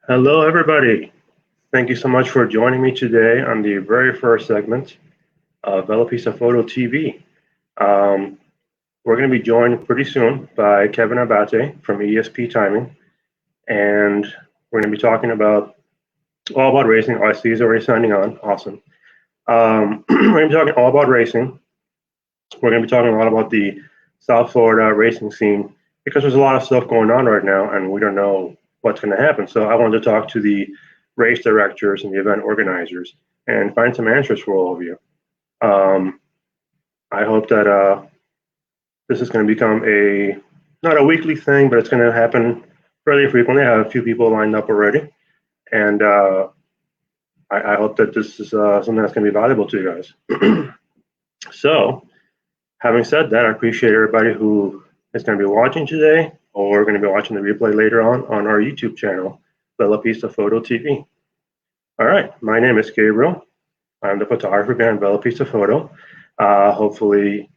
Hello, everybody. Thank you so much for joining me today on the very first segment of VeloPista Photo TV. Um, we're going to be joined pretty soon by Kevin Abbate from ESPTiming, and we're going to be talking all about racing. Oh, I see he's already signing on. Awesome. We're going to be talking all about racing. We're going to be talking a lot about the South Florida racing scene because there's a lot of stuff going on right now, and we don't know what's going to happen. So I wanted to talk to the race directors and the event organizers and find some answers for all of you. I hope that this is going to become not a weekly thing, but it's going to happen fairly frequently. I have a few people lined up already, and I hope that this is something that's going to be valuable to you guys. So, having said that, I appreciate everybody who is going to be watching today or going to be watching the replay later on our YouTube channel, VeloPista Photo TV. All right, my name is Gabriel. I'm the photographer behind VeloPista Photo. Hopefully,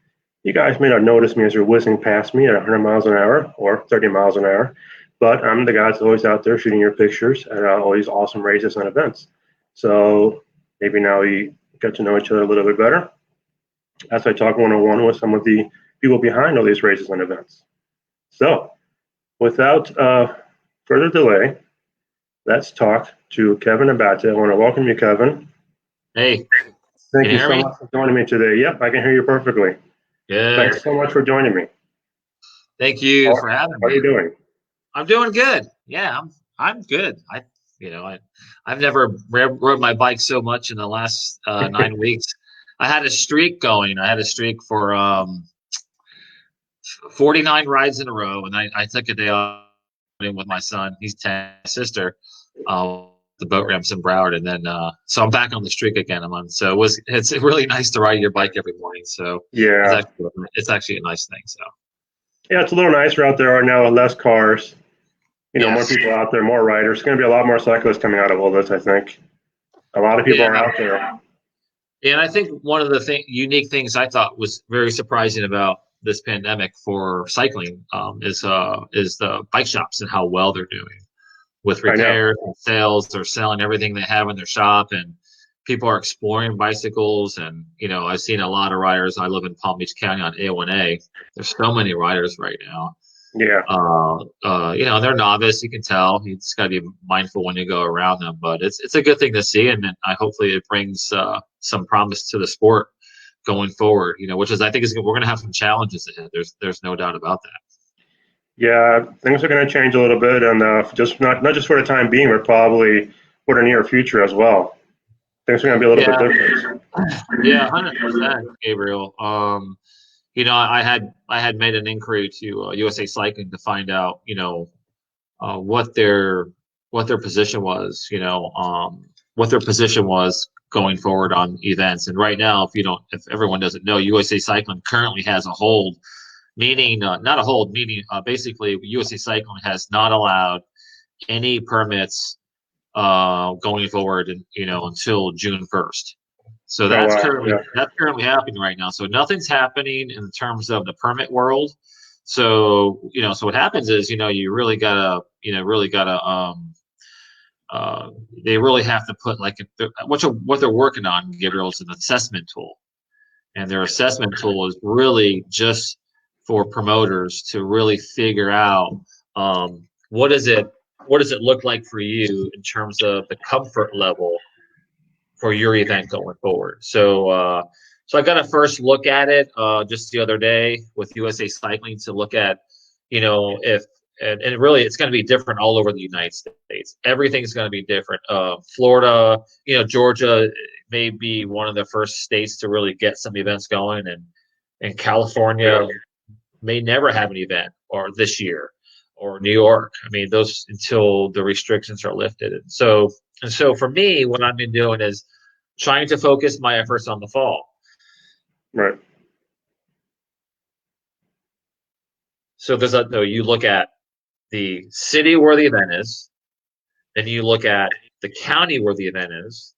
you guys may not notice me as you're whizzing past me at 100 miles an hour or 30 miles an hour, but I'm the guy that's always out there shooting your pictures at all these awesome races and events. So maybe now you get to know each other a little bit better as I talk one-on-one with some of the people behind all these races and events. So without further delay, let's talk to Kevin Abbate. I want to welcome you, Kevin. Hey. Thank you so much for joining me today. Yep, I can hear you perfectly. Good. Thanks so much for joining me. Thank you for having me. How are you doing? I'm doing good. Yeah, I'm good. I've never rode my bike so much in the last 9 weeks. I had a streak going. I had a streak for 49 rides in a row, and I took a day off with my son. He's 10, my sister, the boat ramps in Broward, and then so I'm back on the streak again. So it's really nice to ride your bike every morning. So yeah, it's actually a nice thing. So yeah, it's a little nicer out there right now with less cars. Yes. More people out there, more riders. There's going to be a lot more cyclists coming out of all this, I think. A lot of people are out there. Yeah, and I think one of the unique things I thought was very surprising about this pandemic for cycling is the bike shops and how well they're doing with repairs and sales. They're selling everything they have in their shop, and people are exploring bicycles. And I've seen a lot of riders. I live in Palm Beach County on A1A. There's so many riders right now. Yeah. They're novice. You can tell. You just got to be mindful when you go around them. But it's a good thing to see, and hopefully it brings some promise to the sport going forward. Which is I think we're going to have some challenges ahead. There's no doubt about that. Yeah, things are going to change a little bit, and just not just for the time being, but probably for the near future as well. Things are going to be a little bit different. Yeah, 100%, Gabriel. I had made an inquiry to USA Cycling to find out, what their position was, what their position was going forward on events. And right now, if everyone doesn't know, USA Cycling currently has a hold, meaning not a hold, meaning basically USA Cycling has not allowed any permits going forward, until June 1st. So that's currently happening right now. So nothing's happening in terms of the permit world. So so what happens is you really gotta they really have to put what they're working on, Gabriel, is an assessment tool, and their assessment tool is really just for promoters to really figure out what does it look like for you in terms of the comfort level for your event going forward. So I got a first look at it just the other day with USA Cycling to look at, if and really it's going to be different all over the United States. Everything's going to be different. Florida, Georgia may be one of the first states to really get some events going, and California may never have an event or this year, or New York. I mean, those until the restrictions are lifted. And so for me, what I've been doing is trying to focus my efforts on the fall. Right. So you look at the city where the event is, then you look at the county where the event is,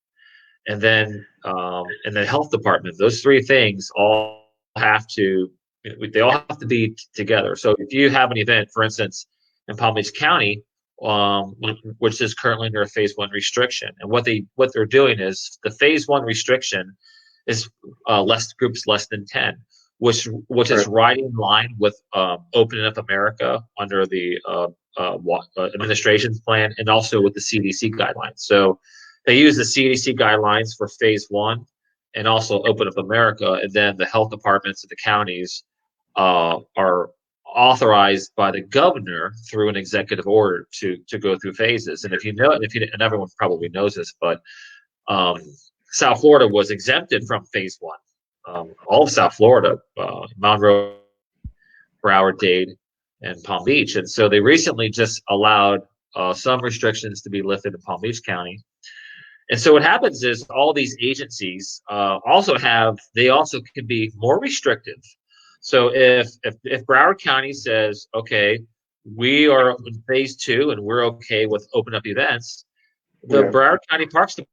and then the health department. Those three things all have to be together. So if you have an event, for instance, in Palm Beach County which is currently under a phase 1 restriction. And what they're doing is the phase 1 restriction is groups less than 10, which is right in line with opening up America under the administration's plan, and also with the CDC guidelines. So they use the CDC guidelines for phase 1 and also open up America, and then the health departments of the counties are authorized by the governor through an executive order to go through phases. And and everyone probably knows this, but South Florida was exempted from phase 1. All of South Florida, Monroe, Broward, Dade, and Palm Beach. And so they recently just allowed some restrictions to be lifted in Palm Beach County. And so what happens is all these agencies also can be more restrictive. So if Broward County says, okay, we are in phase 2 and we're okay with open up events, the Broward County Parks Department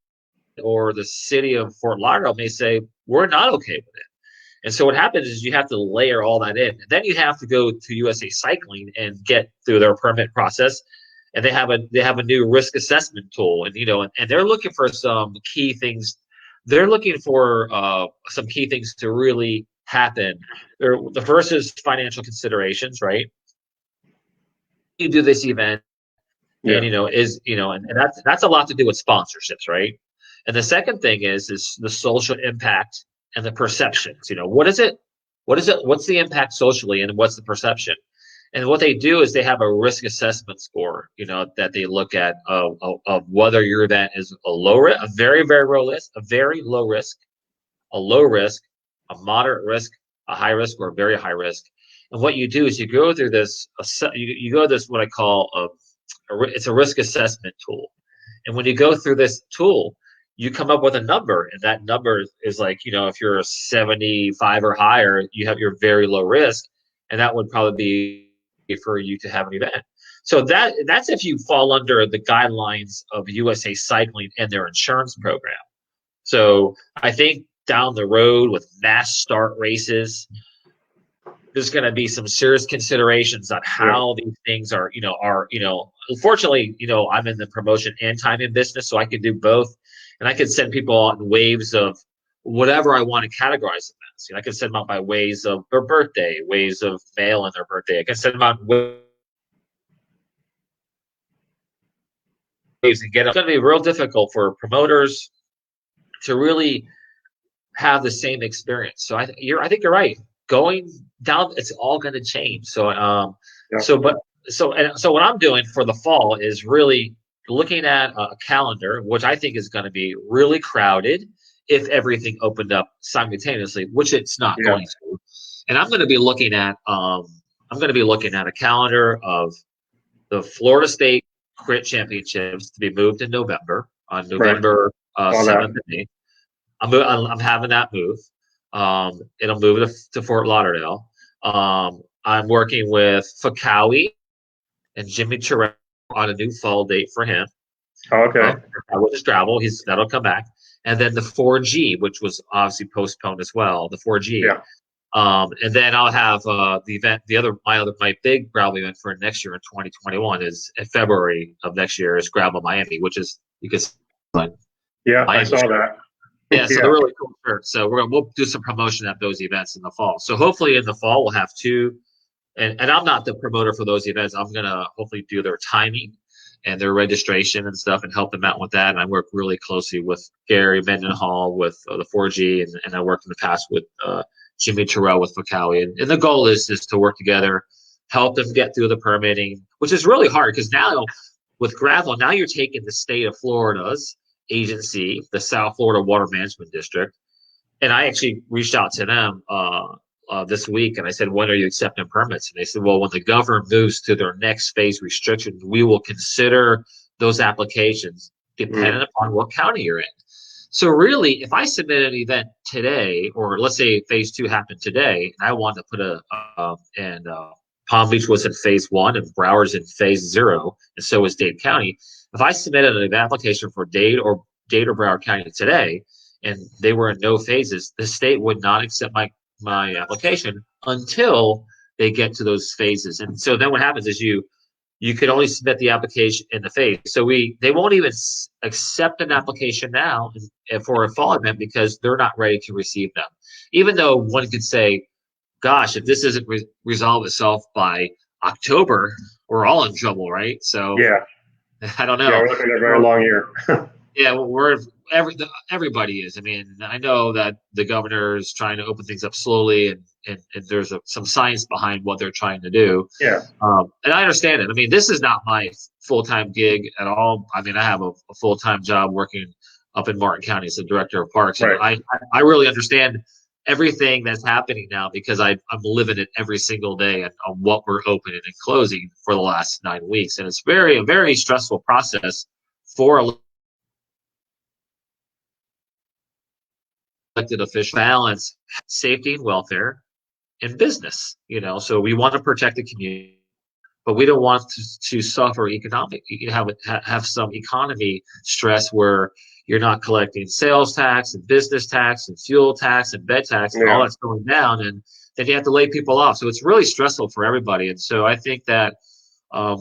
or the city of Fort Lauderdale may say, we're not okay with it. And so what happens is you have to layer all that in. And then you have to go to USA Cycling and get through their permit process. And they have a new risk assessment tool, and and they're looking for some key things. They're looking for some key things to really happen. The first is financial considerations, right? You do this event, and and that's a lot to do with sponsorships, right? And the second thing is the social impact and the perceptions. What is it? What's the impact socially, and what's the perception? And what they do is they have a risk assessment score, that they look at of whether your event is a low risk, a very, very low risk, a very low risk, a low risk, a moderate risk, a high risk, or a very high risk. And what you do is you go through this, you go this what I call it's a risk assessment tool. And when you go through this tool, you come up with a number, and that number is like, if you're a 75 or higher, you have your very low risk, and that would probably be for you to have an event. So that's if you fall under the guidelines of USA Cycling and their insurance program. So I think down the road with mass start races, there's going to be some serious considerations on how these things are unfortunately, I'm in the promotion and timing business, so I can do both. And I can send people out in waves of whatever I want to categorize events. I can send them out by ways of their birthday, ways of mail and their birthday. I can send them out ways to get them. It's going to be real difficult for promoters to really have the same experience. So I think you're right. Going down, it's all going to change. So so what I'm doing for the fall is really looking at a calendar, which I think is going to be really crowded if everything opened up simultaneously, which it's not going to. And I'm going to be looking at a calendar of the Florida State Crit Championships to be moved in November, on November 7th and 8th. I'm having that move. It'll move to Fort Lauderdale. I'm working with Fakawi and Jimmy Terrell on a new fall date for him. Okay. With his travel, that'll come back. And then the 4G, which was obviously postponed as well, the 4G. Yeah. And then I'll have the event. My big gravel event for next year in 2021 is in February of next year is Gravel Miami, which is I saw that. Yeah, so they're really cool shirts. So we'll do some promotion at those events in the fall. So hopefully in the fall we'll have two. And I'm not the promoter for those events. I'm gonna hopefully do their timing and their registration and stuff and help them out with that. And I work really closely with Gary Mendenhall with the 4G, and I worked in the past with Jimmy Terrell with Fakawi. And the goal is to work together, help them get through the permitting, which is really hard because now with gravel, now you're taking the state of Florida's agency, the South Florida Water Management District. And I actually reached out to them this week, and I said, when are you accepting permits? And they said, well, when the governor moves to their next phase restrictions, we will consider those applications dependent upon what county you're in. So really, if I submit an event today, or let's say phase 2 happened today, and I want to put Palm Beach was in phase 1 and Broward's in phase 0, and so is Dade County. If I submitted an application for Dade or Broward County today, and they were in no phases, the state would not accept my application until they get to those phases. And so then what happens is you you could only submit the application in the phase. So they won't even accept an application now for a fall event because they're not ready to receive them. Even though one could say, gosh, if this doesn't resolve itself by October, we're all in trouble, right? So Yeah. I don't know. Yeah, we're looking at a very long year. Yeah, everybody is. I mean, I know that the governor is trying to open things up slowly, and there's some science behind what they're trying to do. Yeah. And I understand it. I mean, this is not my full-time gig at all. I mean, I have a full-time job working up in Martin County as the director of parks, and Right. I really understand everything that's happening now because I'm living it every single day on what we're opening and closing for the last 9 weeks, and it's a very stressful process for elected officials balance safety and welfare and business. So we want to protect the community, but we don't want to suffer have some economy stress where you're not collecting sales tax and business tax and fuel tax and bed tax and all that's going down, and then you have to lay people off. So it's really stressful for everybody. And so I think that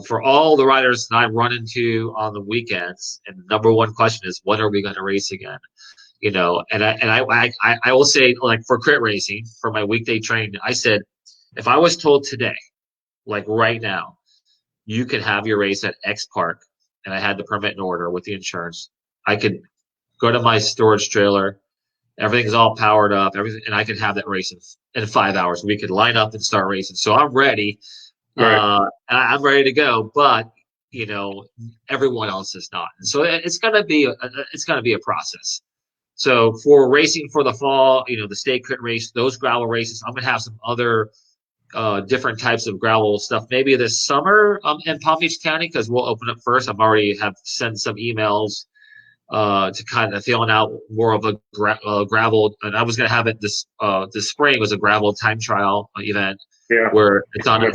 for all the riders that I run into on the weekends, and the number one question is, when are we going to race again? And I will say, like, for crit racing, for my weekday training, I said, if I was told today, like right now, you can have your race at X Park, and I had the permit in order with the insurance, I could go to my storage trailer, everything's all powered up, everything, and I could have that race in 5 hours. We could line up and start racing. So I'm ready. Right. I'm ready to go, but everyone else is not. And so it's gonna be a process. So for racing for the fall, the state crit race, those gravel races, I'm gonna have some other different types of gravel stuff maybe this summer in Palm Beach County, because we'll open up first. I've already have sent some emails to kind of feeling out more of a gravel, and I was gonna have it this spring was a gravel time trial event where it's on a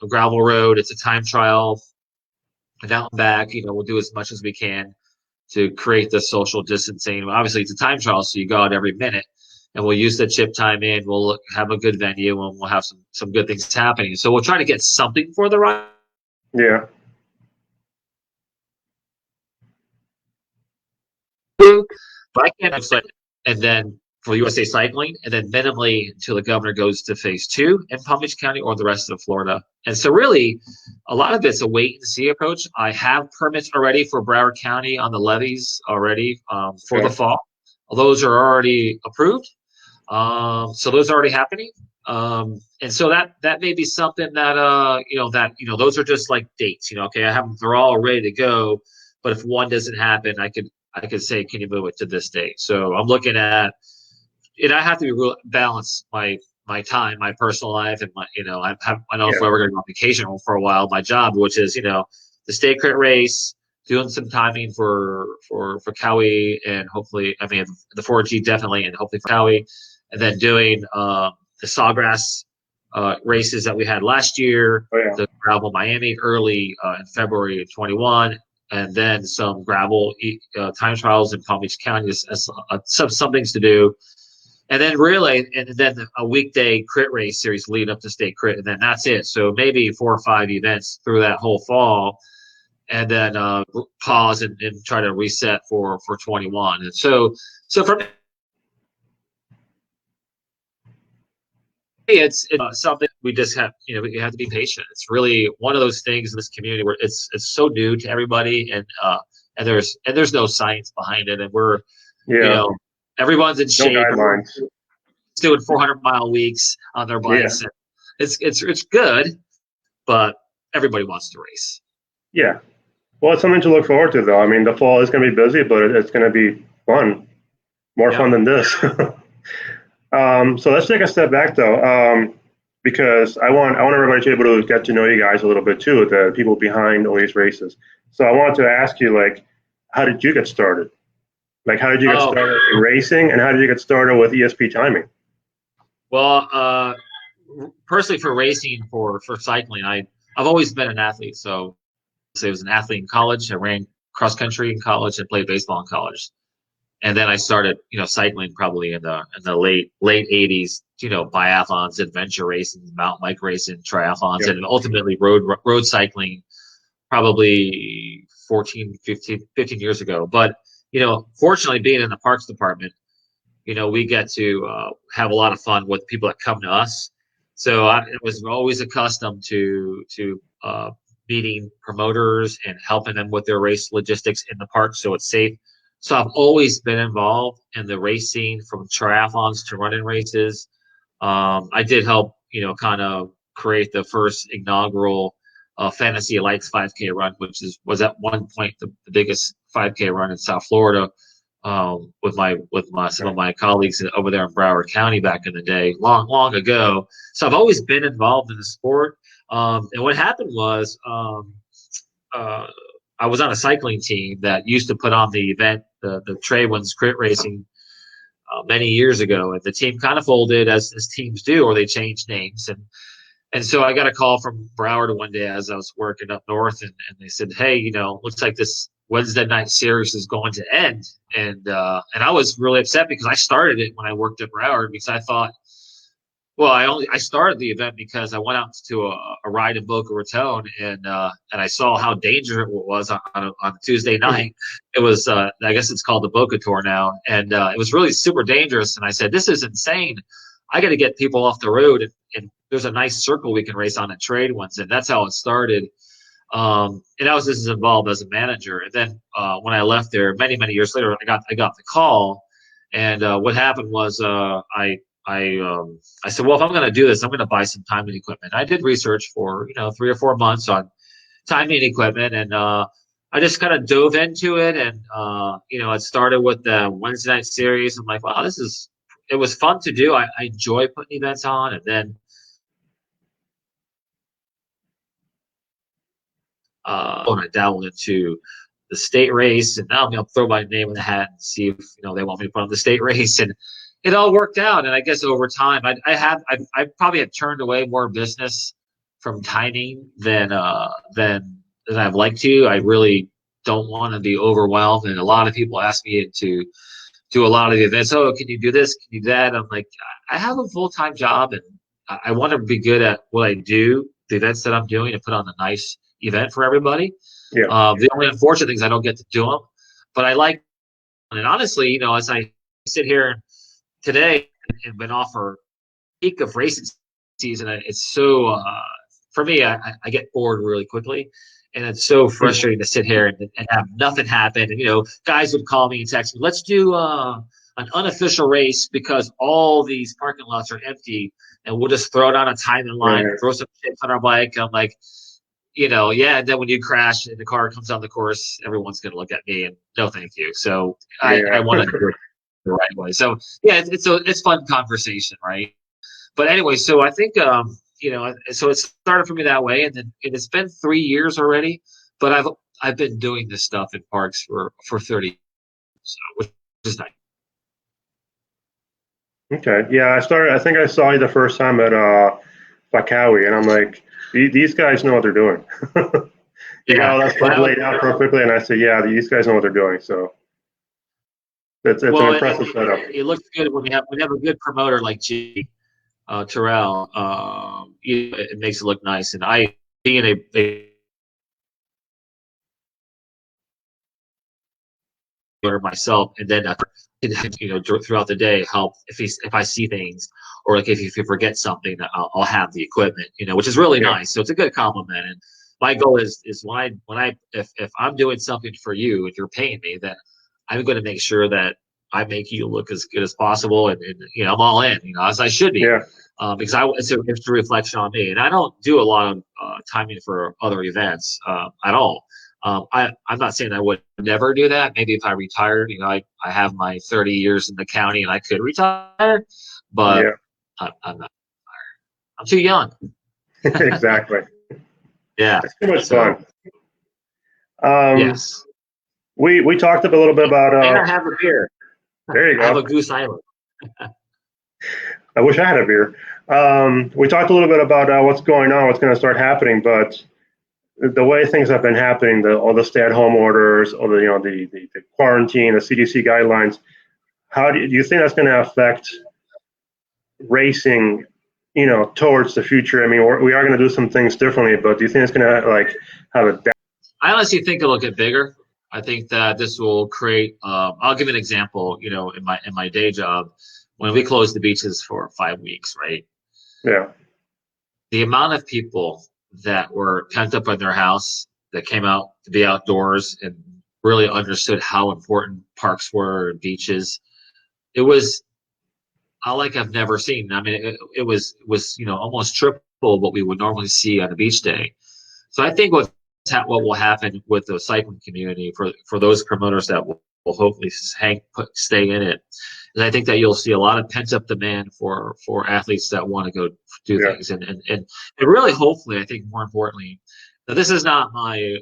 gravel road. It's a time trial, and out and back. We'll do as much as we can to create the social distancing. Obviously, it's a time trial, so you go out every minute, and we'll use the chip time in. We'll have a good venue, and we'll have some good things happening. So we'll try to get something for the ride. Yeah. But I can't, and then for USA Cycling, and then minimally until the governor goes to phase 2 in Palm Beach County or the rest of Florida. And so really, a lot of it's a wait and see approach. I have permits already for Broward County on the levees already for the fall. Those are already approved. So those are already happening. And so that may be something that, those are just like dates, okay, I have them, they're all ready to go. But if one doesn't happen, I could say, can you move it to this date? So I'm looking at, and I have to balance my time, my personal life, and my, I don't know if we're ever going to go on vacation for a while. My job, which is, the state crit race, doing some timing for Cowie, and hopefully, I mean, the 4G definitely, and hopefully for Cowie, and then doing the Sawgrass races that we had last year, the gravel Miami early in February of 21. And then some gravel time trials in Palm Beach County, some things to do. And then a weekday crit race series lead up to state crit, and then that's it. So maybe 4 or 5 events through that whole fall, and then pause and try to reset for 21. And so for me, it's something we just have, we have to be patient. It's really one of those things in this community where it's so new to everybody, and there's no science behind it, and we're everyone's in shape. Everyone's doing 400-mile weeks on their bikes. And it's good, but everybody wants to race. Yeah. Well, it's something to look forward to, though. I mean, the fall is going to be busy, but it's going to be fun, more fun than this. So let's take a step back, though, because I want everybody to be able to get to know you guys a little bit too, the people behind all these races. So I wanted to ask you, like, how did you get started? Like, how did you get started in racing, and how did you get started with ESPTiming? Well, personally, for racing, for cycling, I've always been an athlete. So I was an athlete in college. I ran cross country in college and played baseball in college. And then I started, cycling probably in the late 80s, biathlons, adventure racing, mountain bike racing, triathlons, and ultimately road cycling probably 15 years ago. But, fortunately, being in the parks department, we get to have a lot of fun with people that come to us. So I was always accustomed to meeting promoters and helping them with their race logistics in the park so it's safe. So I've always been involved in the race scene, from triathlons to running races. I did help, kind of create the first inaugural Fantasy Lights 5K run, which was at one point the biggest 5K run in South Florida, with some of my colleagues over there in Broward County back in the day, long ago. So I've always been involved in the sport. And what happened was, I was on a cycling team that used to put on the event, the Trade Winds Crit Racing, many years ago, and the team kind of folded, as teams do, or they changed names. And so I got a call from Broward one day as I was working up north, and they said, "Hey, looks like this Wednesday night series is going to end." And I was really upset because I started it when I worked at Broward, because I thought, well, I started the event because I went out to a ride in Boca Raton, and I saw how dangerous it was on a Tuesday night. It was, I guess it's called the Boca Tour now, and it was really super dangerous. And I said, "This is insane. I got to get people off the road, and there's a nice circle we can race on at Trade Winds." And that's how it started. And I was just as involved as a manager. And then when I left there, many years later, I got the call, and what happened was, I said, well, if I'm going to do this, I'm going to buy some timing equipment. I did research for 3 or 4 months on timing equipment, and I just kind of dove into it. And it started with the Wednesday night series. I'm like, wow, it was fun to do. I enjoy putting events on. And then when I dabbled into the state race, and now I'm going to throw my name in the hat and see if they want me to put on the state race. And it all worked out. And I guess over time, I probably have turned away more business from timing than I've liked to. I really don't want to be overwhelmed. And a lot of people ask me to do a lot of the events. Oh, can you do this? Can you do that? I'm like, I have a full-time job, and I want to be good at what I do, the events that I'm doing, and put on a nice event for everybody. Yeah. The only unfortunate thing is I don't get to do them, but I like. And honestly, as I sit here today and been off for peak of racing season, it's so for me, I get bored really quickly, and it's so frustrating to sit here and have nothing happen. And guys would call me and text me, "Let's do an unofficial race because all these parking lots are empty, and we'll just throw it on a timing line, throw some chips on our bike." I'm like, yeah. And then when you crash and the car comes on the course, everyone's gonna look at me and no, thank you. So I want to do it the right way. So yeah, it's fun conversation, right? But anyway, so I think so it started for me that way, and then it's been 3 years already. But I've been doing this stuff in parks for 30 years, so, which is nice. Okay, yeah, I think I saw you the first time at Bakawi, and I'm like, these guys know what they're doing. You got all that stuff laid out perfectly, and I said, yeah, these guys know what they're doing. So it's an impressive setup. It looks good when we have a good promoter like G. Terrell. It makes it look nice, and I being a myself, and then throughout the day help if I see things, or like if you forget something, I'll have the equipment, which is really nice. So it's a good compliment. And my goal is if I'm doing something for you, if you're paying me, then I'm going to make sure that I make you look as good as possible, and I'm all in, as I should be. Yeah. Because it's a reflection on me, and I don't do a lot of timing for other events at all. I'm not saying I would never do that. Maybe if I retired, I have my 30 years in the county and I could retire, but I'm not retired. I'm too young. Exactly. Yeah. It's too much fun. Yes. We talked a little bit about. And I have a beer. There you go. I have a Goose Island. I wish I had a beer. We talked a little bit about what's going on, what's going to start happening, but the way things have been happening, all the stay-at-home orders, all the quarantine, the CDC guidelines, how do you think that's going to affect racing, towards the future? I mean, we are going to do some things differently, but do you think it's going to like have a? I honestly think it'll get bigger. I think that this will create. I'll give an example. In my day job, when we closed the beaches for 5 weeks, right? Yeah. The amount of people that were pent up in their house that came out to be outdoors and really understood how important parks were and beaches. It was like I've never seen. I mean, it was almost triple what we would normally see on a beach day. So I think what will happen with the cycling community for those promoters that will hopefully stay in it, is I think that you'll see a lot of pent up demand for athletes that want to go do things, and really hopefully, I think more importantly, now this is not my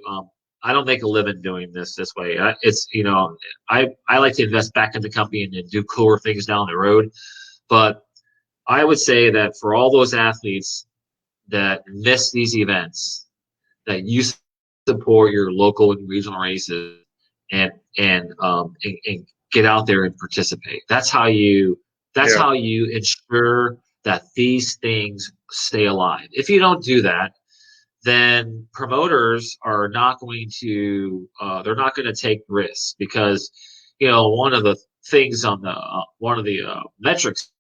I don't make a living doing this way. I like to invest back in the company and do cooler things down the road, but I would say that for all those athletes that miss these events, that you support your local and regional races and get out there and participate. That's how you ensure that these things stay alive. If you don't do that, then promoters are not going to they're not going to take risks, because one of the things on the one of the metrics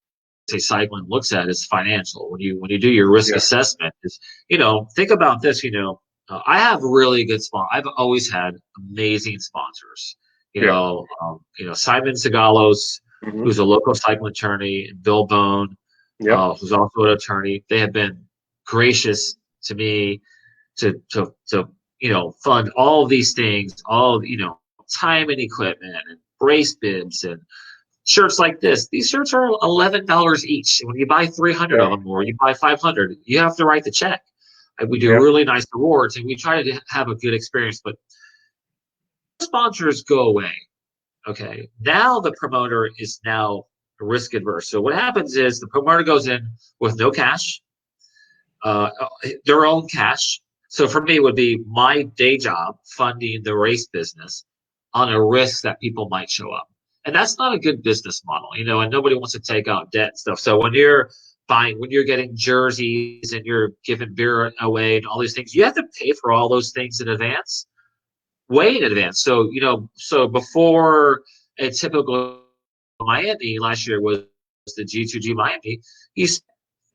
say cycling looks at is financial. When you do your risk assessment, is think about this. I have really good sponsors. I've always had amazing sponsors. Simon Segalos, who's a local cycling attorney, and Bill Bone, who's also an attorney. They have been gracious to me to fund all of these things, time and equipment and race bibs and shirts like this. These shirts are $11 each. When you buy 300 of them, or you buy 500, you have to write the check. We do really nice rewards, and we try to have a good experience. But sponsors go away. Okay, now the promoter is now risk adverse. So what happens is the promoter goes in with no cash, their own cash. So for me, it would be my day job funding the race business on a risk that people might show up. And that's not a good business model, and nobody wants to take out debt and stuff. So when you're getting jerseys and you're giving beer away and all these things, you have to pay for all those things in advance, way in advance. So, so before a typical Miami last year was the G2G Miami, you spent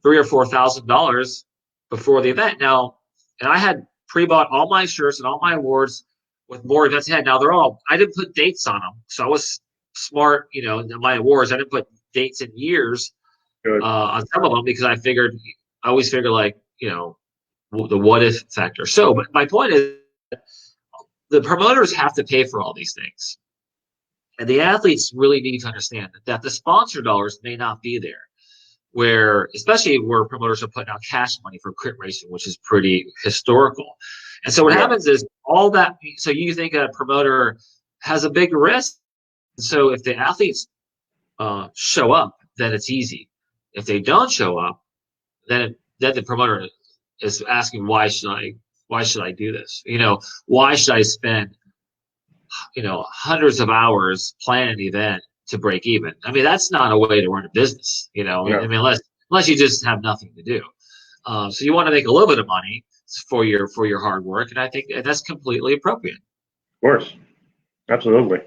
$3,000 or $4,000 before the event. Now, and I had pre-bought all my shirts and all my awards with more events ahead. Now I didn't put dates on them. So I was smart, in my awards. I didn't put dates and years on some of them, because I always figured the what if factor. So, but my point is, the promoters have to pay for all these things, and the athletes really need to understand that the sponsor dollars may not be there, especially where promoters are putting out cash money for crit racing, which is pretty historical. And so what happens is all that. So you think a promoter has a big risk. So if the athletes show up, then it's easy. If they don't show up, then the promoter is asking, why should I do this? Why should I spend hundreds of hours planning an event to break even? I mean, that's not a way to run a business. I mean, unless you just have nothing to do. So you want to make a little bit of money for your hard work, and I think that's completely appropriate. Of course, absolutely.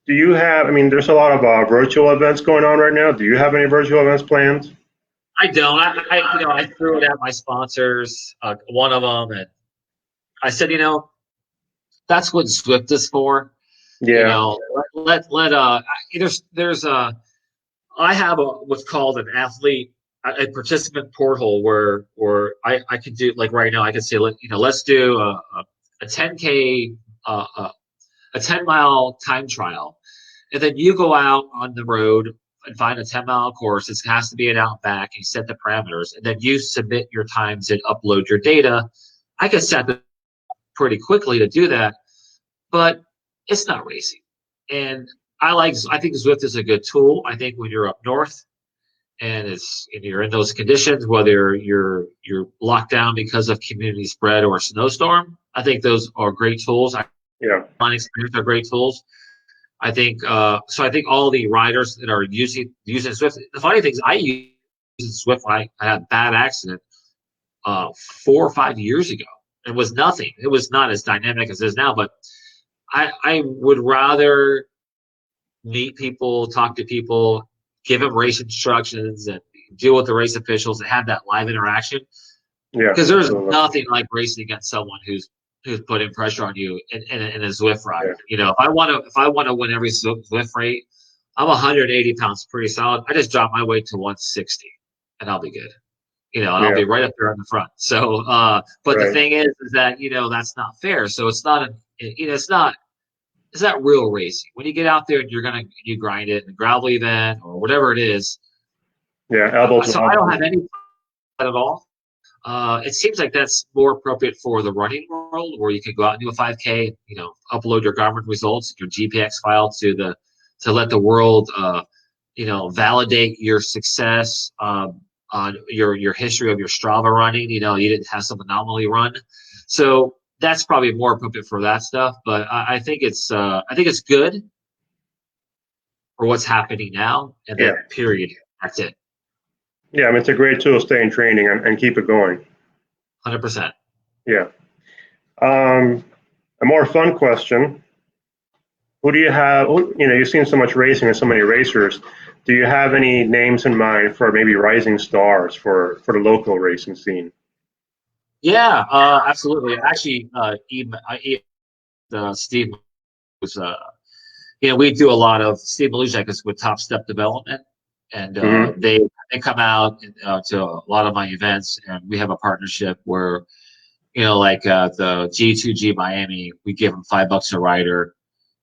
Do you have? I mean, there's a lot of virtual events going on right now. Do you have any virtual events planned? I don't. I threw it at my sponsors, one of them, and I said, that's what Zwift is for. Yeah. I have what's called an athlete, a participant portal where I could do, like right now, I could say, let's do a 10K, a 10-mile time trial. And then you go out on the road and find a 10-mile course. It has to be an out and back. You set the parameters, and then you submit your times and upload your data. I can set it pretty quickly to do that, but it's not racing. And I think Zwift is a good tool. I think when you're up north and you're in those conditions, whether you're locked down because of community spread or a snowstorm, I think those are great tools. Online experience are great tools. I think so. I think all the riders that are using Swift. The funny thing is, I use Swift. I had a bad accident 4 or 5 years ago. It was nothing. It was not as dynamic as it is now. But I would rather meet people, talk to people, give them race instructions, and deal with the race officials and have that live interaction. Yeah, Because there's absolutely. nothing like racing against someone who's putting pressure on you in a Zwift ride. Yeah. You know, if I want to win every Zwift rate, I'm 180 pounds pretty solid. I just drop my weight to 160 and I'll be good. You know, and I'll Yeah. be right up there in the front. So, but the Right. thing is that, you know, that's not fair. So it's not it's not real racing. When you get out there and you grind it in a gravel event or whatever it is. Yeah. Elbows. So I don't have any at all. It seems like that's more appropriate for the running world, where you can go out and do a 5K, you know, upload your Garmin results, your GPX file to let the world, you know, validate your success on your history of your Strava running. You know, you didn't have some anomaly run, so that's probably more appropriate for that stuff. But I think it's good for what's happening now, and Yeah. then period. That's it. Yeah. I mean, it's a great tool to stay in training and keep it going. 100%. Yeah. A more fun question. Who do you have? You know, you've seen so much racing and so many racers. Do you have any names in mind for maybe rising stars for the local racing scene? Yeah, absolutely. Actually, Steve was, you know, we do a lot of Steve Malusiak is with Top Step Development, and Mm-hmm. they come out to a lot of my events, and we have a partnership where, you know, like the G2G Miami, we give them $5 a rider,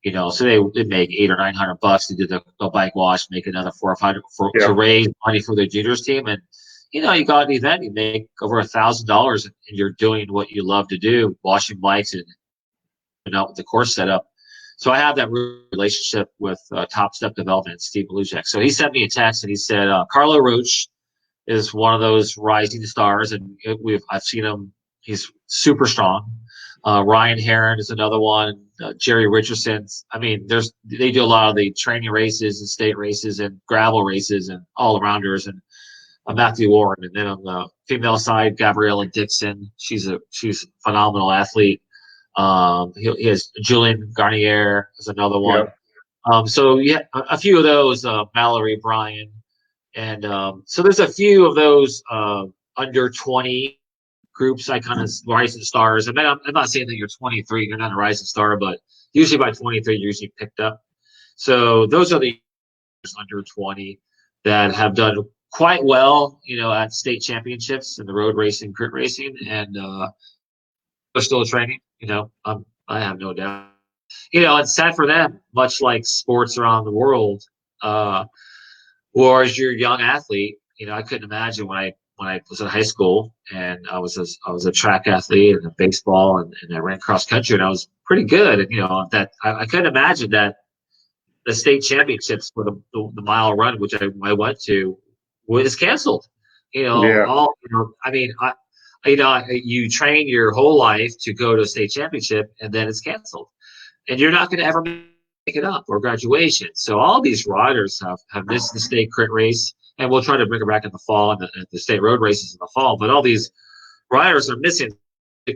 you know, so they make $800 or $900 to do the bike wash, make another 400 or 500 to Yeah. raise money for the juniors team, and you know, you got an event, you make over $1,000, and you're doing what you love to do, washing bikes and out with the course setup. So I have that relationship with Top Step Development, Steve Malusiak. So he sent me a text and he said, Carlo Ruch is one of those rising stars, and I've seen him. He's super strong. Ryan Herron is another one. Jerry Richardson. I mean, they do a lot of the training races and state races and gravel races and all arounders, and Matthew Warren. And then on the female side, Gabriella Dixon. She's a phenomenal athlete. He has Julian Garnier is another Yeah. one. So yeah, a few of those, Mallory Bryan, and so there's a few of those under 20 groups. I kind of rising stars. I mean, I'm not saying that you're 23, you're not a rising star, but usually by 23, you're usually picked up. So those are the under 20 that have done quite well, you know, at state championships in the road racing, crit racing, and they're still training. You know, I have no doubt. You know, it's sad for them, much like sports around the world. Or as you're a young athlete, you know, I couldn't imagine when I was in high school and I was a track athlete and a baseball and I ran cross country and I was pretty good. And you know that I couldn't imagine that the state championships for the mile run, which I went to, was canceled. You know, Yeah. I mean, you know, you train your whole life to go to a state championship and then it's canceled, and you're not going to ever make it up or graduation. So all these riders have missed the state crit race, and we'll try to bring it back in the fall and the state road races in the fall. But all these riders are missing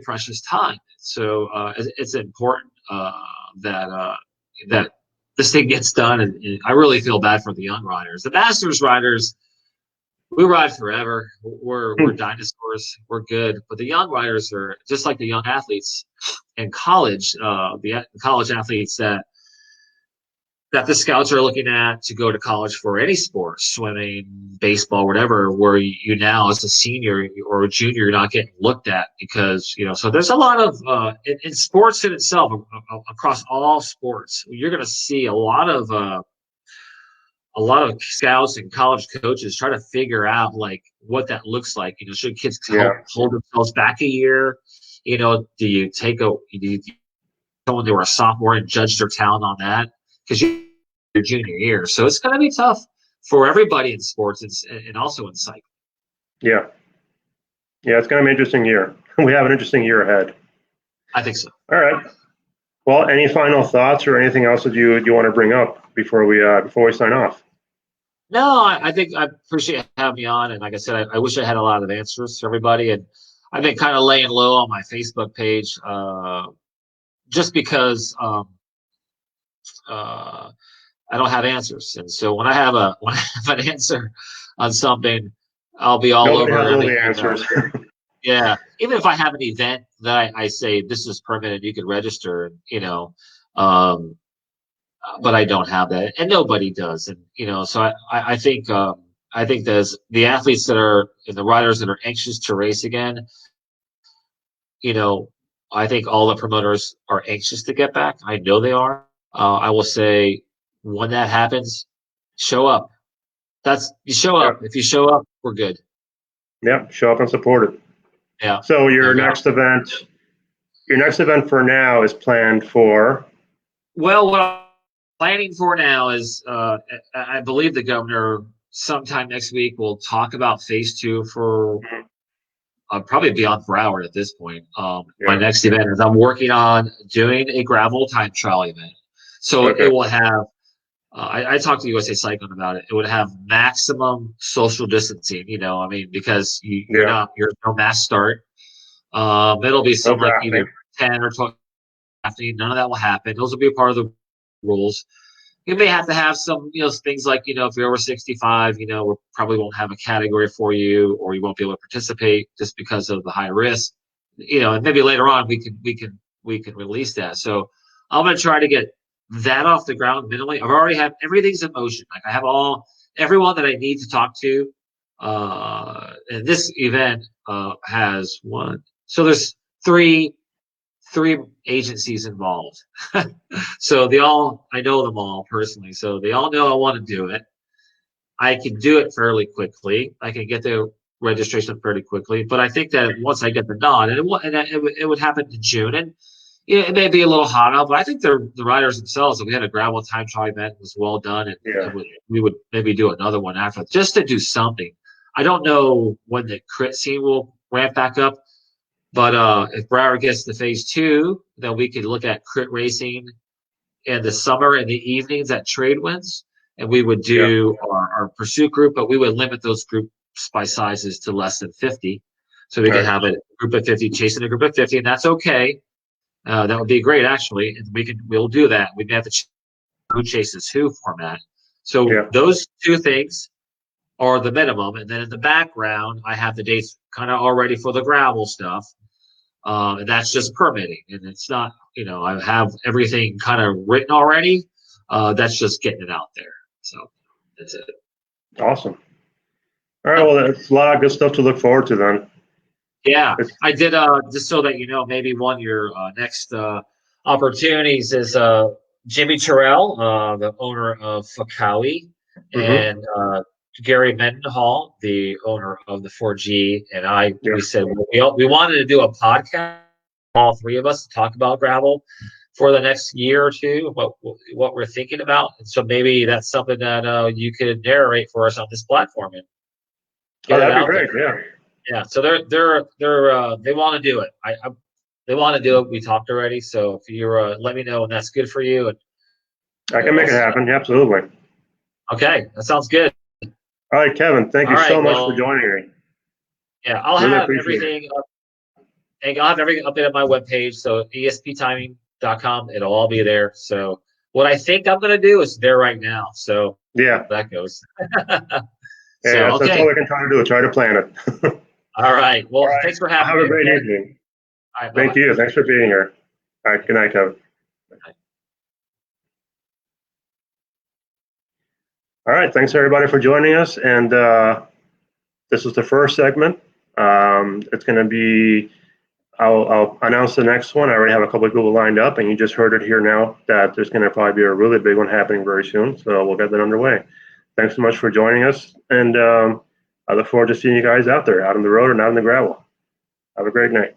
precious time. So it's important that this thing gets done. And I really feel bad for the young riders. The Masters riders, we ride forever. We're dinosaurs. We're good. But the young riders are just like the young athletes in college. The college athletes that the scouts are looking at to go to college for any sport, swimming, baseball, whatever, where you now as a senior or a junior, you're not getting looked at because, you know, so there's a lot of, in sports in itself, across all sports, you're going to see a lot of scouts and college coaches try to figure out like what that looks like. You know, should kids Yeah. hold themselves back a year? You know, do you go when they were a sophomore and judge their talent on that? Because your junior year. So it's going to be tough for everybody in sports and also in cycling. Yeah. Yeah. It's going to be an interesting year. We have an interesting year ahead. I think so. All right. Well, any final thoughts or anything else that you want to bring up before we sign off? No, I think I appreciate having me on. And like I said, I wish I had a lot of answers for everybody. And I've been kind of laying low on my Facebook page just because I don't have answers. And so when I have an answer on something, I'll be all Nobody over has all every the email. answers. Yeah, even if I have an event that I say this is permitted, you can register, um, but I don't have that, and nobody does, and so I think there's the athletes that are and the riders that are anxious to race again. I think all the promoters are anxious to get back. I know they are. I will say when that happens, show up. You show up. Yeah. If you show up, we're good. Yeah, show up and support it. Yeah. So There your we go. next event for now is planned for. Well, what I'm planning for now is, I believe the governor sometime next week will talk about phase 2 for probably beyond Broward at this point. My Yeah. next event is I'm working on doing a gravel time trial event. So Okay. it will have, I talked to USA Cycling about it. It would have maximum social distancing, because you're no mass start. It'll be some like either 10 or 12 drafting. None of that will happen. Those will be a part of the rules. You may have to have some, things like, if you're over 65, we probably won't have a category for you, or you won't be able to participate just because of the high risk. And maybe later on we can release that. So I'm going to try to get that off the ground minimally. I've already have everything's in motion. Like I have everyone that I need to talk to. And this event has one. So there's three agencies involved. So I know them all personally. So they all know I want to do it. I can do it fairly quickly. I can get the registration fairly quickly. But I think that once I get the nod, and it would happen in June, and it may be a little hot out, but I think the riders themselves, if we had a gravel time trial event, was well done, and we would maybe do another one after, just to do something. I don't know when the crit scene will ramp back up. But if Broward gets to phase 2, then we could look at crit racing in the summer and the evenings at trade winds, and we would do our pursuit group, but we would limit those groups by sizes to less than 50, so we could have a group of 50 chasing a group of 50, and that's okay. That would be great, actually, and we'll do that. We'd have to who chases who format. So those two things are the minimum, and then in the background, I have the dates kind of already for the gravel stuff. And that's just permitting, and it's not, I have everything kind of written already. That's just getting it out there. So that's it. Awesome. All right. Well, that's a lot of good stuff to look forward to then. Yeah, I did. Just so that maybe one of your next opportunities is Jimmy Terrell, the owner of Fakawi, and Gary Mendenhall, the owner of the 4G, and we said we wanted to do a podcast, all three of us, to talk about gravel for the next year or two, what we're thinking about. And so maybe that's something that you could narrate for us on this platform. And that'd be great. There. Yeah. So they want to do it. They want to do it. We talked already. So if you're let me know when that's good for you. And I can make it happen. Absolutely. Okay, that sounds good. All right, Kevin, thank you so much for joining me. Yeah, I'll have everything updated on my webpage. So ESPTiming.com, it'll all be there. So what I think I'm going to do is there right now. So that goes. That's all we can try to do. Try to plan it. All right. Well, thanks for having me. Have a great evening. All right, thank you. Thanks for being here. All right. Good night, Kevin. All right, thanks everybody for joining us, and this is the first segment. It's going to be, I'll announce the next one. I already have a couple of people lined up, and you just heard it here now that there's going to probably be a really big one happening very soon, so we'll get that underway. Thanks so much for joining us, and I look forward to seeing you guys out there, out on the road and out on the gravel. Have a great night.